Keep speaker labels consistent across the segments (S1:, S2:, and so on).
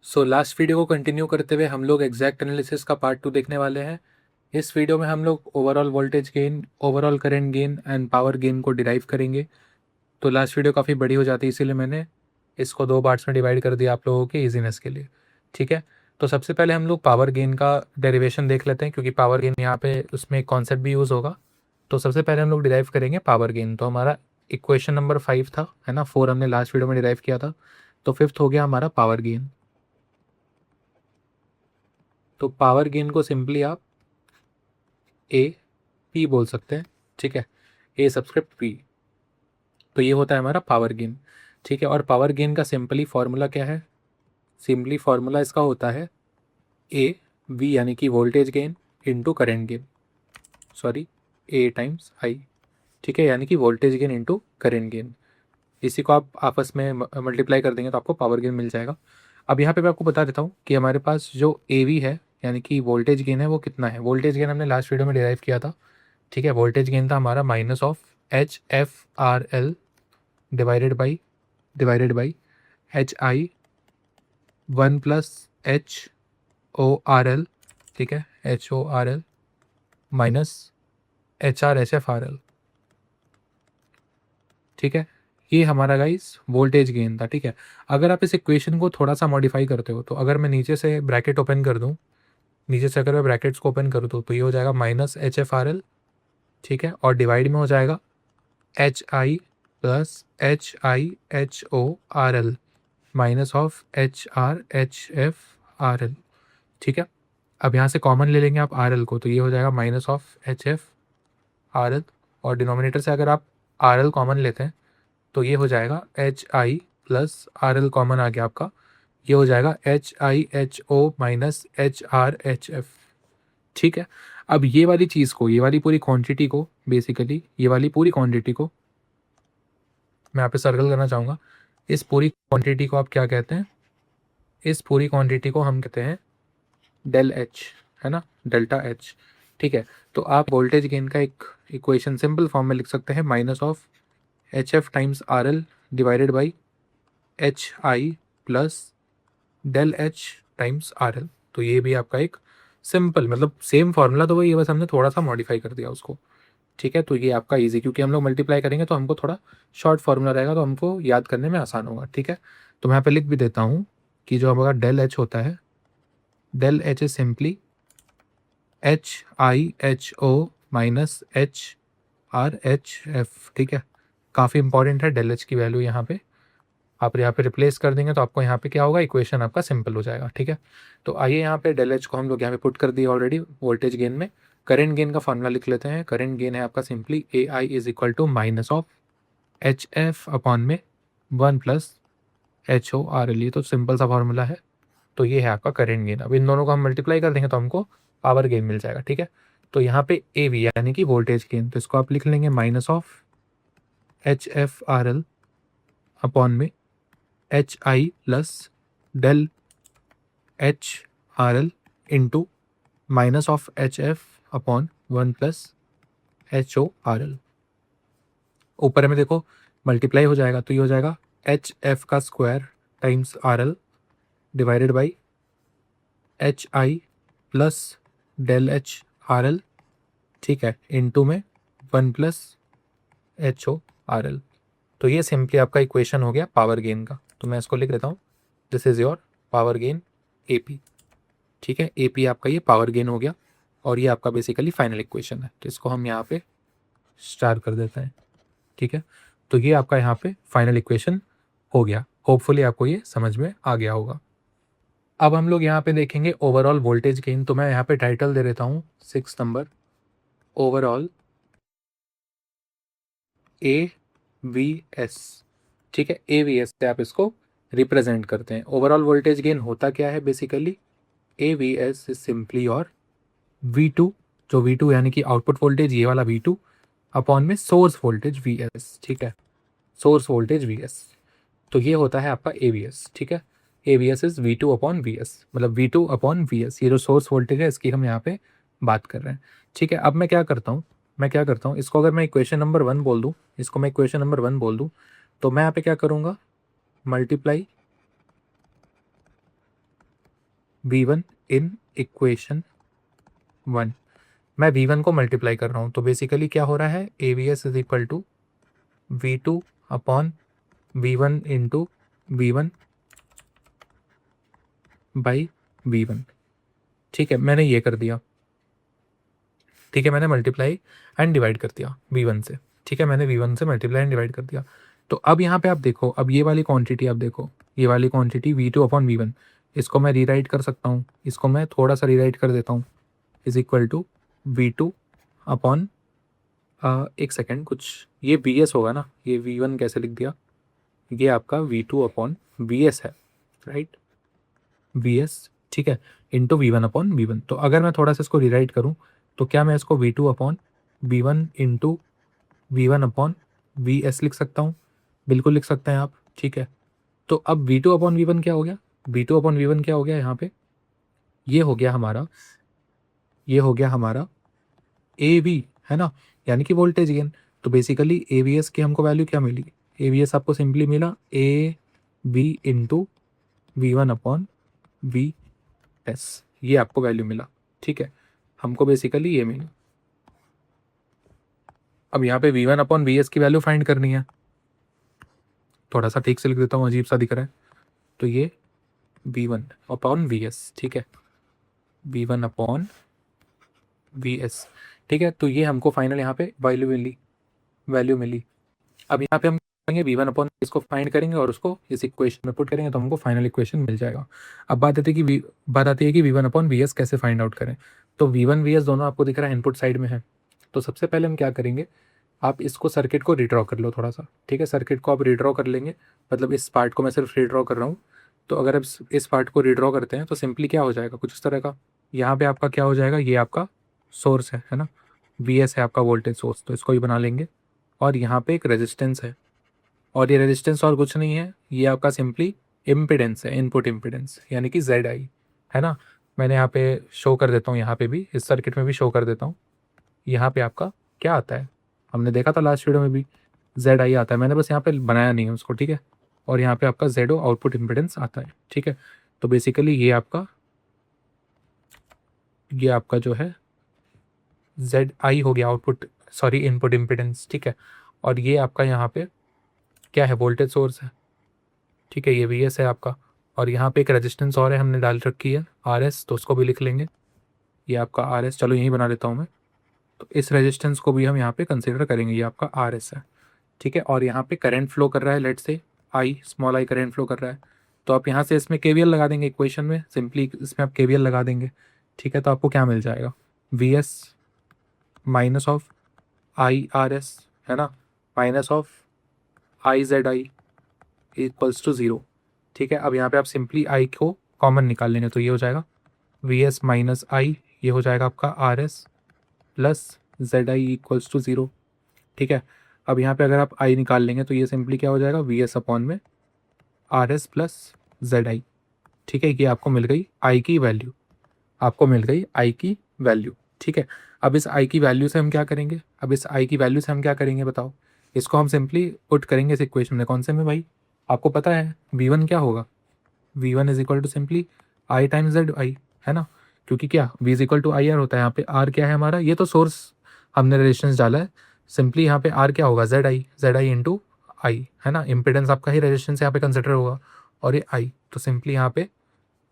S1: Last video को continue करते हुए हम लोग एग्जैक्ट एनालिसिस का पार्ट 2 देखने वाले हैं। इस वीडियो में हम लोग overall voltage gain, overall current gain and power gain को डिराइव करेंगे। तो लास्ट वीडियो काफ़ी बड़ी हो जाती है, इसीलिए मैंने इसको 2 पार्ट्स में डिवाइड कर दिया आप लोगों के ईजीनेस के लिए। ठीक है, तो सबसे पहले हम लोग पावर गेन का डेरिवेशन देख लेते हैं, क्योंकि पावर गेन यहाँ पे उसमें एक कॉन्सेप्ट भी यूज़ होगा। तो सबसे पहले हम लोग डिराइव करेंगे पावर गेन। तो हमारा इक्वेशन नंबर 5 था, है ना, 4 हमने लास्ट वीडियो में डिराइव किया था, तो फिफ्थ हो गया हमारा पावर गेन। तो पावर गेन को सिंपली आप ए पी बोल सकते हैं। ठीक है, ए सब्सक्रिप्ट पी। तो ये होता है हमारा पावर गेन। ठीक है, और पावर गेन का सिंपली फॉर्मूला क्या है? सिंपली फॉर्मूला इसका होता है ए वी यानी कि voltage gain into current gain, sorry, A times I. ठीक है, यानी कि voltage gain into current gain. इसी को आप आपस में मल्टीप्लाई कर देंगे तो आपको पावर गेन मिल जाएगा। अब यहाँ पे मैं आपको बता देता हूँ कि हमारे पास जो ए वी है यानी कि वोल्टेज गेन है वो कितना है। वोल्टेज गेन हमने लास्ट वीडियो में डिराइव किया था। ठीक है, वोल्टेज गेन था हमारा minus of HFRL divided by HI 1 + HORL। ठीक है, HORL माइनस HRHFRL। ठीक है, ये हमारा गाइस वोल्टेज गेन था। ठीक है, अगर आप इस इक्वेशन को थोड़ा सा मॉडिफाई करते हो तो अगर मैं नीचे से ब्रैकेट ओपन कर दूं, नीचे से अगर मैं ब्रैकेट्स को ओपन कर दूँ तो ये हो जाएगा -HFRL। ठीक है, और डिवाइड में हो जाएगा HI + HIHORL minus of HRHFRL। ठीक है, अब यहाँ से कॉमन ले लेंगे आप RL को, तो ये हो जाएगा माइनस ऑफ HFRL, और डिनोमिनेटर से अगर आप RL कॉमन लेते हैं तो ये हो जाएगा HI + RL कॉमन आ गया आपका, ये हो जाएगा HIHO माइनस HRHF। ठीक है, अब ये वाली चीज़ को, ये वाली पूरी क्वांटिटी को, बेसिकली ये वाली पूरी क्वांटिटी को मैं यहाँ पे सर्कल करना चाहूँगा। इस पूरी क्वांटिटी को आप क्या कहते हैं? इस पूरी क्वांटिटी को हम कहते हैं डेल एच, है ना, डेल्टा एच। ठीक है, तो आप वोल्टेज गेन का एक इक्वेशन सिंपल फॉर्म में लिख सकते हैं, minus of HF times RL divided by HI plus del H times RL। तो ये भी आपका एक सिंपल, मतलब सेम फार्मूला तो वही है, बस हमने थोड़ा सा मॉडिफाई कर दिया उसको। ठीक है, तो ये आपका इजी, क्योंकि हम लोग मल्टीप्लाई करेंगे तो हमको थोड़ा शॉर्ट फार्मूला रहेगा तो हमको याद करने में आसान होगा। ठीक है, तो मैं यहाँ पे लिख भी देता हूँ कि जो हमारा डेल एच होता है, del H is simply HIHO minus HRHF। ठीक है, काफ़ी इंपॉर्टेंट है डेल एच की वैल्यू। यहाँ पे आप यहाँ पे रिप्लेस कर देंगे तो आपको यहाँ पे क्या होगा, इक्वेशन आपका सिंपल हो जाएगा। ठीक है, तो आइए यहाँ पे डेल एच को हम लोग यहाँ पे पुट कर दिए ऑलरेडी वोल्टेज गेन में। करंट गेन का फॉर्मूला लिख लेते हैं। करंट गेन है आपका simply AI is equal to minus of HF upon में 1 + HORL। ये तो सिंपल सा फॉर्मूला है। तो ये है आपका करंट गेन। अब इन दोनों को हम मल्टीप्लाई कर देंगे तो हमको पावर गेन मिल जाएगा। ठीक है, तो यहाँ पे AV यानी कि वोल्टेज गेन, तो इसको आप लिख लेंगे माइनस ऑफ HFRL अपॉन में HI plus del HRL into minus of HF upon 1 + HORL। ऊपर में देखो मल्टीप्लाई हो जाएगा तो ये हो जाएगा HF का square times RL divided by HI plus del HRL। ठीक है, इनटू में 1 + HORL। तो ये सिंपली आपका इक्वेशन हो गया पावर गेन का। तो मैं इसको लिख देता हूँ, this is your power gain AP। ठीक है, AP आपका ये पावर गेन हो गया, और ये आपका बेसिकली फाइनल इक्वेशन है। तो इसको हम यहाँ पे स्टार कर देते हैं। ठीक है, तो ये आपका यहाँ पे फाइनल इक्वेशन हो गया। होपफुली आपको ये समझ में आ गया होगा। अब हम लोग यहाँ पे देखेंगे ओवरऑल वोल्टेज गेन। तो मैं यहाँ पे टाइटल दे देता हूँ 6 नंबर, ओवरऑल AVS। ठीक है, AVS से आप इसको रिप्रेजेंट करते हैं। ओवरऑल वोल्टेज गेन होता क्या है बेसिकली? AVS इज सिंपली और V2, जो V2 यानी कि आउटपुट वोल्टेज, ये वाला V2 अपॉन में सोर्स वोल्टेज VS। ठीक है, सोर्स वोल्टेज VS, तो ये होता है आपका AVS। ठीक है, AVS is V2 upon VS, मतलब V2 अपॉन VS, ये जो सोर्स वोल्टेज है इसकी हम यहाँ पे बात कर रहे हैं। ठीक है, अब मैं क्या करता हूँ, इसको अगर मैं इक्वेशन नंबर 1 बोल दूँ, इसको मैं इक्वेशन नंबर 1 बोल दूँ, तो मैं यहाँ पे क्या करूँगा, मल्टीप्लाई V1 इन इक्वेशन 1। मैं V1 को मल्टीप्लाई कर रहा हूँ, तो बेसिकली क्या हो रहा है, AVS is equal to V2 upon V1 into V1 by V1। ठीक है, मैंने ये कर दिया। ठीक है, मैंने मल्टीप्लाई एंड डिवाइड कर दिया V1 से। ठीक है, मैंने V1 से मल्टीप्लाई एंड डिवाइड कर दिया। तो अब यहाँ पे आप देखो, अब ये वाली क्वांटिटी आप देखो, ये वाली क्वांटिटी V2 अपॉन V1, इसको मैं रीराइट कर सकता हूँ, इसको मैं थोड़ा सा रीराइट कर देता हूँ, is equal to V2 upon एक सेकेंड, कुछ ये VS होगा ना, ये V1 कैसे लिख दिया, ये आपका V2 अपॉन VS है, राइट, VS। ठीक है, इंटू V1 अपॉन V1। तो अगर मैं थोड़ा सा इसको रीराइट करूँ तो क्या मैं इसको V2 upon V1 into V1 upon VS लिख सकता हूँ? बिल्कुल लिख सकते हैं आप। ठीक है, तो अब V2 अपॉन V1 क्या हो गया, V2 अपॉन V1 क्या हो गया यहाँ पे, ये हो गया हमारा, ये हो गया हमारा AV, है ना, यानी कि वोल्टेज गेन। तो बेसिकली AVS की हमको वैल्यू क्या मिली, AVS आपको सिंपली मिला AV into V1 upon VS, ये आपको वैल्यू मिला। ठीक है, हमको बेसिकली ये मिला। अब यहाँ पे V1 अपॉन VS की वैल्यू फाइंड करनी है, थोड़ा सा ठीक से लिख देता हूँ, अजीब सा दिख रहा है। तो ये V1 अपॉन VS, ठीक है, V1 अपॉन VS। ठीक है, तो ये हमको फाइनल यहाँ पे वैल्यू मिली। अब यहाँ पे हम करेंगे V1 अपॉन इसको फाइंड करेंगे और उसको इस इक्वेशन में पुट करेंगे, तो हमको फाइनल इक्वेशन मिल जाएगा। अब बात आती है कि V1 अपॉन VS कैसे फाइंड आउट करें। तो V1 VS दोनों आपको दिख रहा है इनपुट साइड में है। तो सबसे पहले हम क्या करेंगे, आप इसको सर्किट को रीड्रॉ कर लो थोड़ा सा। ठीक है, सर्किट को आप रीड्रॉ कर लेंगे, मतलब इस पार्ट को मैं सिर्फ रीड्रॉ कर रहा हूँ। तो अगर आप इस पार्ट को रीड्रॉ करते हैं तो सिंपली क्या हो जाएगा, कुछ इस तरह का, यहाँ पे आपका क्या हो जाएगा, ये आपका सोर्स है ना, VS है आपका वोल्टेज सोर्स, तो इसको भी बना लेंगे। और यहाँ पे एक रेजिस्टेंस है, और ये रेजिस्टेंस और कुछ नहीं है, ये आपका सिंपली इम्पिडेंस है, इनपुट इम्पिडेंस, यानी कि ZI, है ना। मैंने यहाँ पे शो कर देता हूँ, यहाँ पे भी इस सर्किट में भी शो कर देता हूँ। यहाँ पे आपका क्या आता है, हमने देखा था लास्ट वीडियो में भी, ZI आता है, मैंने बस यहाँ पे बनाया नहीं है उसको। ठीक है, और यहाँ पे आपका ZO आउटपुट इम्पिडेंस आता है। ठीक है, तो बेसिकली ये आपका जो है ZI हो गया आउटपुट, सॉरी इनपुट इम्पिडेंस। ठीक है, और ये आपका यहाँ पे क्या है, वोल्टेज सोर्स है। ठीक है, ये VS है आपका, और यहाँ पे एक रेजिस्टेंस और है हमने डाल रखी है RS, तो उसको भी लिख लेंगे, ये आपका RS, चलो यहीं बना लेता हूँ मैं। तो इस रेजिस्टेंस को भी हम यहाँ पे कंसिडर करेंगे, ये आपका RS है। ठीक है, और यहाँ पे करंट फ्लो कर रहा है, लेट से स्मॉल आई करंट फ्लो कर रहा है। तो आप यहाँ से इसमें KVL लगा देंगे, इक्वेशन में सिंपली इसमें आप KVL लगा देंगे। ठीक है, तो आपको क्या मिल जाएगा, VS माइनस ऑफ IRS, है ना, minus of IZI equals to 0। ठीक है, अब यहाँ पे आप सिंपली I को कॉमन निकाल लेंगे, तो ये हो जाएगा VS माइनस I, ये हो जाएगा आपका RS plus ZI equals to 0। ठीक है, अब यहाँ पे अगर आप I निकाल लेंगे तो ये सिंपली क्या हो जाएगा, VS अपॉन में RS प्लस ZI। ठीक है, ये आपको मिल गई I की वैल्यू, आपको मिल गई I की वैल्यू। ठीक है, अब इस I की वैल्यू से हम क्या करेंगे, बताओ। इसको हम सिंपली पुट करेंगे इस इक्वेशन में, कौन से में भाई, आपको पता है V1 क्या होगा, V1 is equal to simply I times ZI, है ना, क्योंकि क्या V is equal to IR होता है। यहाँ पे R क्या है हमारा, ये तो सोर्स हमने रेजिस्टेंस डाला है, सिंपली यहाँ पे R क्या होगा, ZI इंटू I, है ना, इम्पिडेंस आपका ही रेजिस्टेंस यहाँ पे कंसिडर होगा, और ये I, तो सिंपली यहाँ पे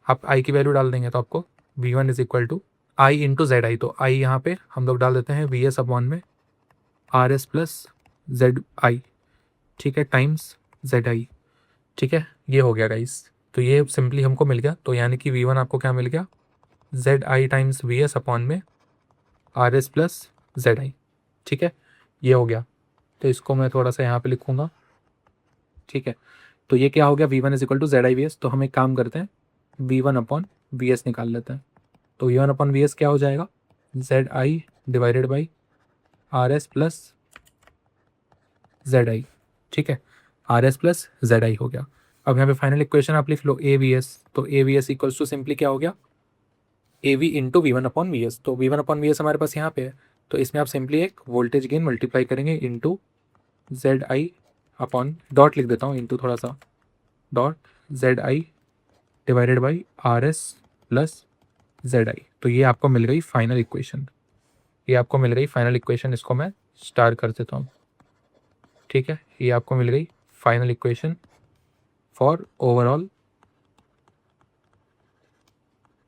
S1: आप I की वैल्यू डाल देंगे, तो आपको V1 is equal to I into ZI, तो I यहाँ पे हम लोग डाल देते हैं VS अपॉन में RS प्लस ZI, ठीक है, टाइम्स ZI। ठीक है, ये हो गया गाइस, तो ये सिंपली हमको मिल गया। तो यानी कि V1 आपको क्या मिल गया, ZI टाइम्स VS अपॉन में RS प्लस ZI। ठीक है, ये हो गया, तो इसको मैं थोड़ा सा यहाँ पे लिखूँगा। ठीक है, तो ये क्या हो गया, V1 is equal to ZI VS। तो हम एक काम करते हैं, V1 अपॉन VS निकाल लेते हैं। तो V1 अपॉन VS क्या हो जाएगा, ZI divided by RS plus ZI। ठीक है, RS प्लस ZI हो गया। अब यहाँ पे फाइनल इक्वेशन आप लिख लो AVS, तो AVS इक्वल्स टू सिंपली क्या हो गया, AV into V1 upon VS। तो V1 अपॉन VS हमारे पास यहाँ पे है, तो इसमें आप सिंपली एक वोल्टेज गेन मल्टीप्लाई करेंगे इंटू ZI अपॉन, डॉट लिख देता हूँ, इंटू थोड़ा सा dot ZI divided by RS plus Z I. तो ये आपको मिल गई फाइनल इक्वेशन, ये आपको मिल गई फाइनल इक्वेशन। इसको मैं स्टार कर देता हूँ, ठीक है। ये आपको मिल गई final equation for overall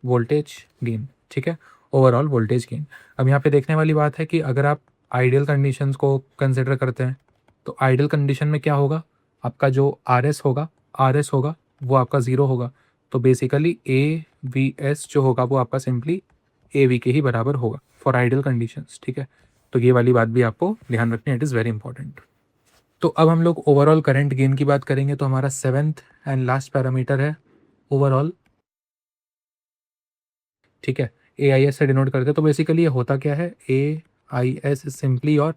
S1: voltage gain, ठीक है, ओवरऑल वोल्टेज गेन। अब यहाँ पे देखने वाली बात है कि अगर आप आइडियल कंडीशंस को कंसिडर करते हैं तो आइडियल कंडीशन में क्या होगा, आपका जो आर एस होगा वो आपका ज़ीरो होगा। तो बेसिकली ए वी एस जो होगा वो आपका सिंपली ए वी के ही बराबर होगा फॉर आइडियल कंडीशंस, ठीक है। तो ये वाली बात भी आपको ध्यान रखनी है, इट इज़ वेरी इंपॉर्टेंट। तो अब हम लोग ओवरऑल करंट गेन की बात करेंगे। तो हमारा 7th एंड लास्ट पैरामीटर है ओवरऑल, ठीक है। ए आई एस से डिनोट करते हैं। तो बेसिकली ये होता क्या है, ए आई एस सिंपली और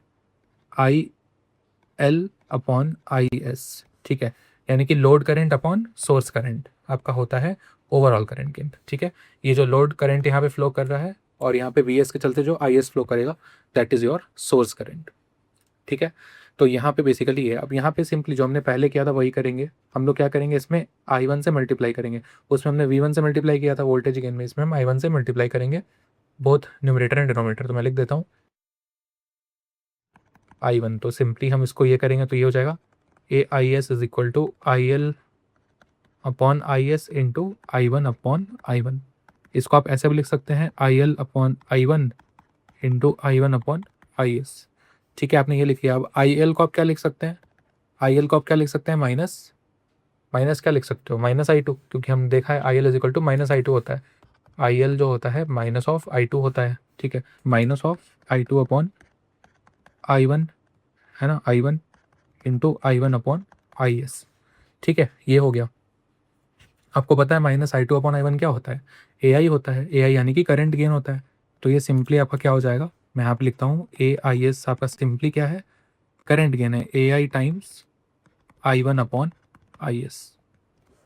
S1: आई एल अपॉन आई एस, ठीक है। यानी कि load current upon source current आपका होता है ओवरऑल करंट गेन, ठीक है। ये जो लोड करंट यहाँ पे फ्लो कर रहा है और यहाँ पे वी एस के चलते जो आई एस फ्लो करेगा that is your source current, ठीक है। तो यहाँ पे बेसिकली है, अब यहाँ पे सिंपली जो हमने पहले किया था वही करेंगे। हम लोग क्या करेंगे, इसमें आई वन से मल्टीप्लाई करेंगे। उसमें हमने वी वन से मल्टीप्लाई किया था वोल्टेज गेन में, इसमें हम आई वन से मल्टीप्लाई करेंगे बोथ न्यूमरेटर एंड डिनोमिनेटर। तो मैं लिख देता हूँ आई वन। तो सिंपली हम इसको ये करेंगे तो ये हो जाएगा A I S is equal to I L upon I S into I one upon I one. इसको आप ऐसे भी लिख सकते हैं I L upon I one into I one upon I S, ठीक है। आपने ये लिख लिया। अब आई एल को आप क्या लिख सकते हैं, आई एल को आप क्या लिख सकते हैं, माइनस, माइनस क्या लिख सकते हो, माइनस आई टू, क्योंकि हम देखा है I L is equal to minus I two होता है। आई एल जो होता है माइनस ऑफ आई टू होता है, ठीक है। Minus of I two upon I one, है ना, आई one into I one upon I S, ठीक है। ये हो गया। आपको पता है minus I two upon I one क्या होता है, ए आई होता है। ए आई यानी कि करंट गेन होता है। तो ये सिंपली आपका क्या हो जाएगा, मैं यहाँ पे लिखता हूँ ए आई एस आपका सिंपली क्या है, करंट गेन है, A I times I one upon I S.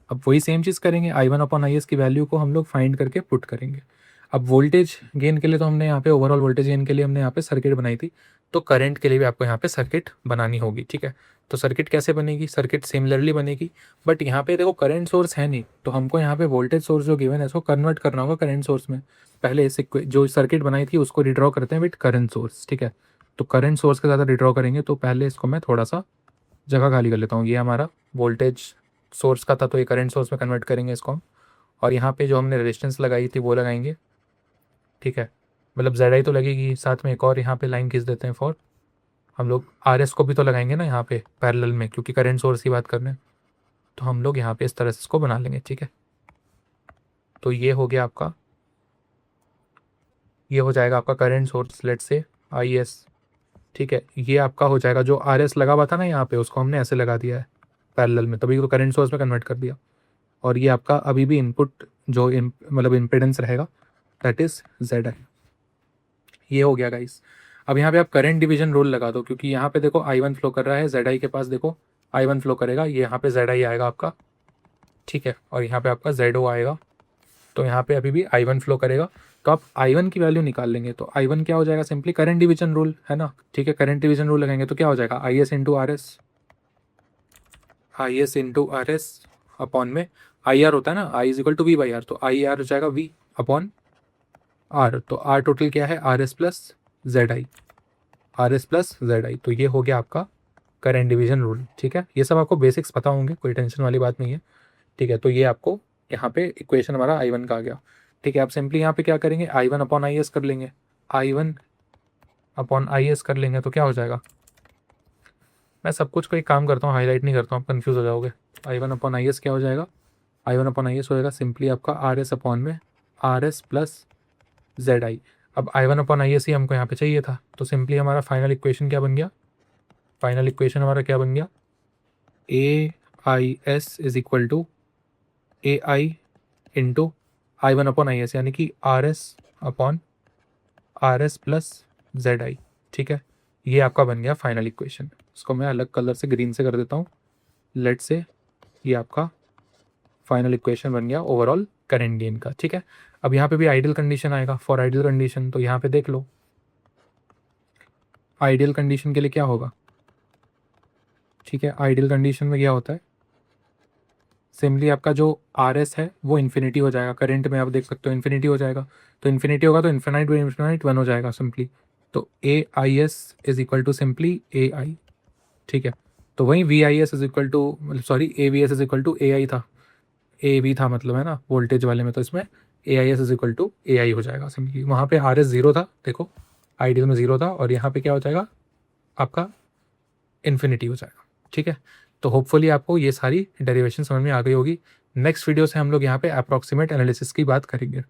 S1: अब वही सेम चीज़ करेंगे, I one upon I S की वैल्यू को हम लोग फाइंड करके पुट करेंगे। अब वोल्टेज गेन के लिए तो हमने यहाँ पे ओवरऑल वोल्टेज गेन के लिए हमने यहाँ पे सर्किट बनाई थी, तो करंट के लिए भी आपको यहाँ पे सर्किट बनानी होगी, ठीक है। तो सर्किट कैसे बनेगी, सर्किट सिमिलरली बनेगी, बट यहाँ पे देखो करंट सोर्स है नहीं, तो हमको यहाँ पे वोल्टेज सोर्स जो गिवन है इसको कन्वर्ट करना होगा करंट सोर्स में। पहले इस जो सर्किट बनाई थी उसको रिड्रॉ करते हैं विद करंट सोर्स, ठीक है। तो करंट सोर्स के साथ रिड्रॉ करेंगे, तो पहले इसको मैं थोड़ा सा जगह खाली कर लेता हूँ। ये हमारा वोल्टेज सोर्स का था, तो ये करंट सोर्स में कन्वर्ट करेंगे इसको हम। और यहाँ पे जो हमने रेजिस्टेंस लगाई थी वो लगाएंगे, ठीक है। मतलब जेड आई तो लगेगी, साथ में एक और यहाँ पे लाइन खींच देते हैं फॉर, हम लोग आर एस को भी तो लगाएंगे ना यहाँ पे पैरेलल में, क्योंकि करंट सोर्स की बात कर रहे हैं। तो हम लोग यहाँ पे इस तरह से इसको बना लेंगे, ठीक है। तो ये हो गया आपका, ये हो जाएगा आपका करंट सोर्स, लेट से आई एस, ठीक है। ये आपका हो जाएगा, जो आर एस लगा हुआ था ना यहाँ पे उसको हमने ऐसे लगा दिया है पैरेलल में, तभी तो करंट सोर्स में कन्वर्ट कर दिया। और ये आपका अभी भी इनपुट जो मतलब इम्पिडेंस रहेगा दैट इज जेड आई। ये हो गया गाइस। अब यहाँ पे आप करंट डिवीजन रूल लगा दो, क्योंकि यहाँ पे देखो आई वन फ्लो कर रहा है, जेड आई के पास देखो आई वन फ्लो करेगा, ये यहाँ पे जेड आई आएगा आपका, ठीक है। और यहाँ पे आपका जेड ओ आएगा, तो यहाँ पे अभी भी आई वन फ्लो करेगा। तो आप आई वन की वैल्यू निकाल लेंगे, तो आई वन क्या हो जाएगा, सिंपली करंट डिवीजन रूल है ना, ठीक है। करंट डिवीजन रूल लगाएंगे तो क्या हो जाएगा, I S into R S, I S into R S upon में आई आर होता है ना, I is equal to V by R, तो आई आर हो जाएगा वी अपॉन आर। तो आर टोटल क्या है, R S plus Z I, R S plus Z I. तो ये हो गया आपका करंट डिवीजन रूल, ठीक है। ये सब आपको बेसिक्स पता होंगे, कोई टेंशन वाली बात नहीं है, ठीक है। तो ये आपको यहाँ पे इक्वेशन हमारा आई वन का आ गया, ठीक है। आप सिंपली यहाँ पे क्या करेंगे, I one upon I S कर लेंगे, आई वन अपॉन आई एस कर लेंगे तो क्या हो जाएगा, मैं सब कुछ को एक काम करता हूँ, हाईलाइट नहीं करता हूँ, आप कन्फ्यूज़ हो जाओगे। I one upon I S क्या हो जाएगा, I one upon I S हो जाएगा सिंपली आपका आर एस अपॉन में R S plus Z I. अब I one upon I S ही हमको यहाँ पे चाहिए था, तो सिंपली हमारा फाइनल इक्वेशन क्या बन गया, फाइनल इक्वेशन हमारा क्या बन गया, A I S is equal to A I into I one upon I S, यानी कि R S upon R S plus Z I, ठीक है। ये आपका बन गया फाइनल इक्वेशन। इसको मैं अलग कलर से ग्रीन से कर देता हूँ, लेट से ये आपका फाइनल इक्वेशन बन गया ओवरऑल करंट गेन का, ठीक है। अब यहाँ पे भी आइडियल कंडीशन आएगा, फॉर आइडियल कंडीशन तो यहाँ पे देख लो, आइडियल कंडीशन के लिए क्या होगा, ठीक है। आइडियल कंडीशन में क्या होता है, सिम्पली आपका जो आर एस है वो इन्फिनिटी हो जाएगा, करंट में आप देख सकते हो इन्फिनिटी हो जाएगा, तो इन्फिनिटी होगा तो इन्फिनाइट बाई इन्फिनाइट 1 हो जाएगा सिंपली। तो A I S is equal to simply A I, ठीक है। तो वहीं V I S is equal to, sorry A V S is equal to A I था, ए वी था मतलब, है ना, वोल्टेज वाले में, तो इसमें A I S is equal to A I हो जाएगा सिंपली। वहाँ पे आर एस जीरो था, देखो आइडियल में जीरो था, और यहाँ पे क्या हो जाएगा आपका इन्फिनिटी हो जाएगा, ठीक है। तो होपफुली आपको ये सारी डेरिवेशन समझ में आ गई होगी। नेक्स्ट वीडियो से हम लोग यहाँ पे अप्रॉक्सीमेट एनालिसिस की बात करेंगे।